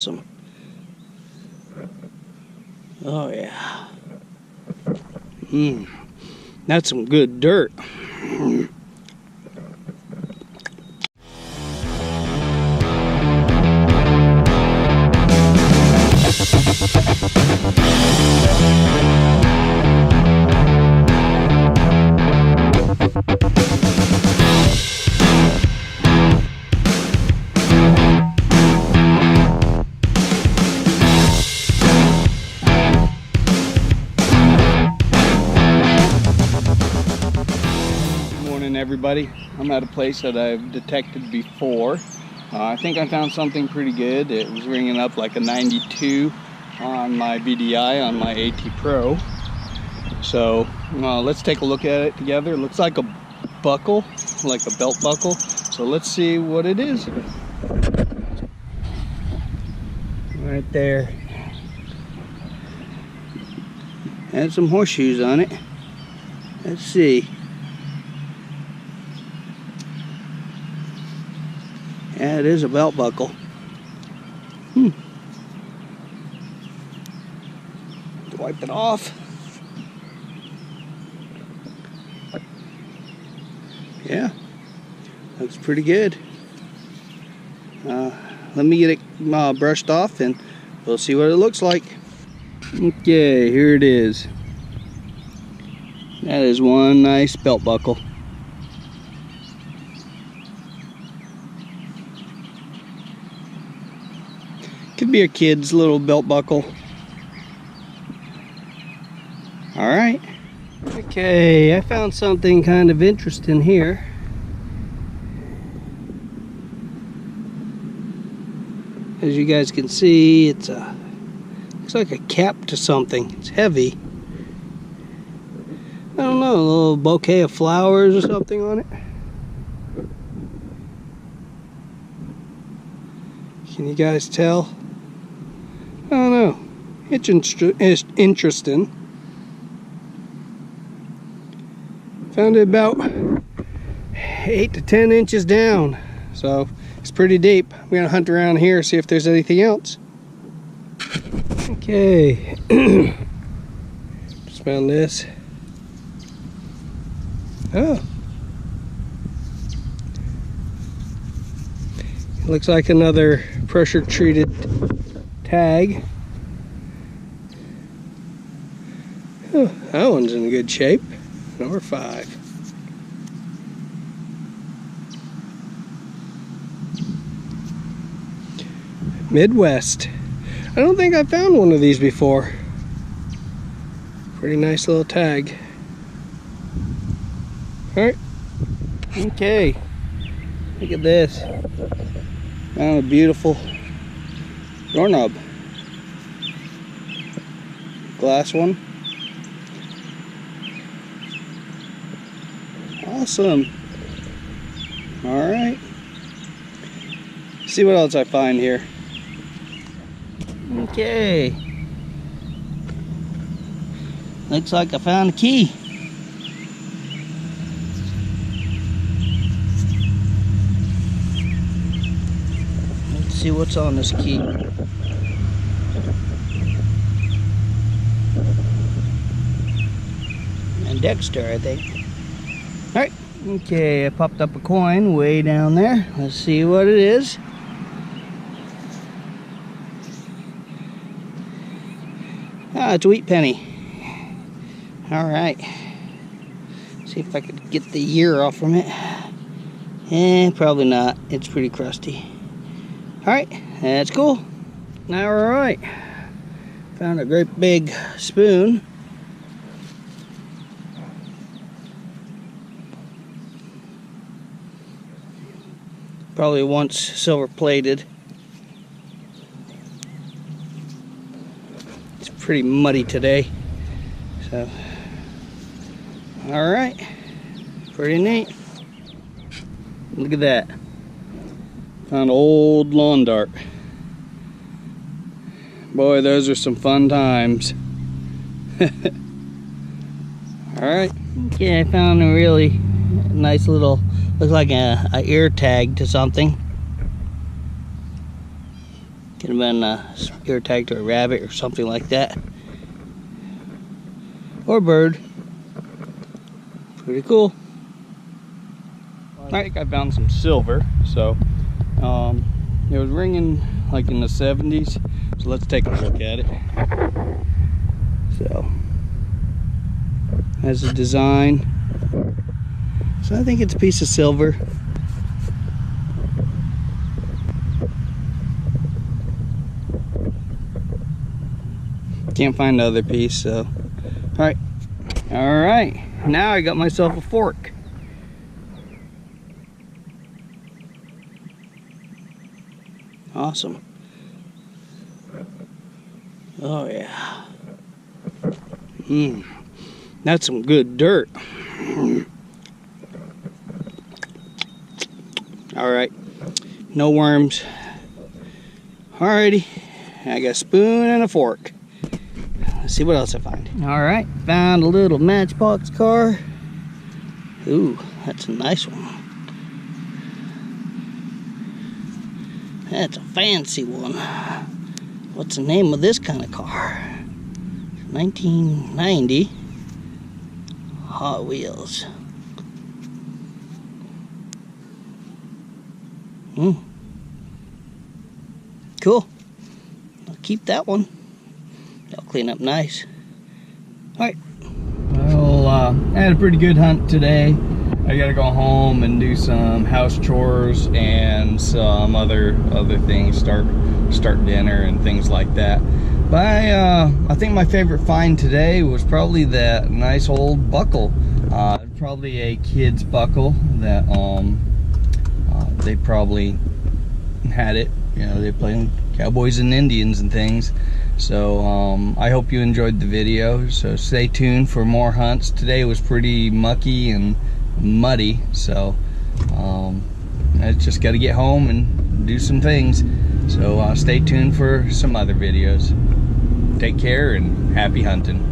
Some. Oh yeah. That's some good dirt. Everybody, I'm at a place that I've detected before. I think I found something pretty good. It was ringing up like a 92 on my BDI on my AT Pro. So let's take a look at it together. It looks like a buckle, like a belt buckle. So let's see what it is. Right there. Had some horseshoes on it. Let's see. Yeah, it is a belt buckle. Wipe it off. Yeah, looks pretty good. Let me get it brushed off and we'll see what it looks like. Okay, here it is. That is one nice belt buckle. Could be a kid's little belt buckle. All right. Okay, I found something kind of interesting here. As you guys can see, it's looks like a cap to something. It's heavy. I don't know, a little bouquet of flowers or something on it. Can you guys tell? I don't know. It's interesting. Found it about 8 to 10 inches down. So it's pretty deep. We're gonna hunt around here, see if there's anything else. Okay. Just found this. Oh. It looks like another pressure treated tag. Oh, that one's in good shape. Number 5. Midwest. I don't think I found one of these before. Pretty nice little tag. Alright. Okay. Look at this. Found a beautiful doorknob. Glass one. Awesome. Alright. See what else I find here. Okay. Looks like I found a key. Let's see what's on this key. And Dexter, I think. Alright. Okay, I popped up a coin way down there. Let's see what it is. Ah, it's a wheat penny. Alright. See if I could get the year off from it. Probably not. It's pretty crusty. Alright, that's cool. Alright. Found a great big spoon. Probably once silver plated. It's pretty muddy today. So, alright. Pretty neat. Look at that. Found an old lawn dart. Boy, those are some fun times. Alright. Okay, I found a really nice little, looks like a ear tag to something. Could have been a spear tagged to a rabbit or something like that. Or a bird. Pretty cool. I think I found some silver. So it was ringing like in the 70s. So let's take a look at it. So has a design. So I think it's a piece of silver. Can't find the other piece, so all right, now I got myself a fork. Awesome. Oh yeah. That's some good dirt. All right, no worms. Alrighty, I got a spoon and a fork. Let's see what else I find. All right, found a little Matchbox car. Ooh, that's a nice one. That's a fancy one. What's the name of this kind of car? 1990 Hot Wheels. Cool. I'll keep that one. That'll clean up nice. Alright. Well, I had a pretty good hunt today. I gotta go home and do some house chores and some other things, start dinner and things like that. But I think my favorite find today was probably that nice old buckle. Probably a kid's buckle that they probably had it. You know, they play Cowboys and Indians and things. So I hope you enjoyed the video. So stay tuned for more hunts. Today was pretty mucky and muddy, so I just got to get home and do some things. So stay tuned for some other videos. Take care and happy hunting.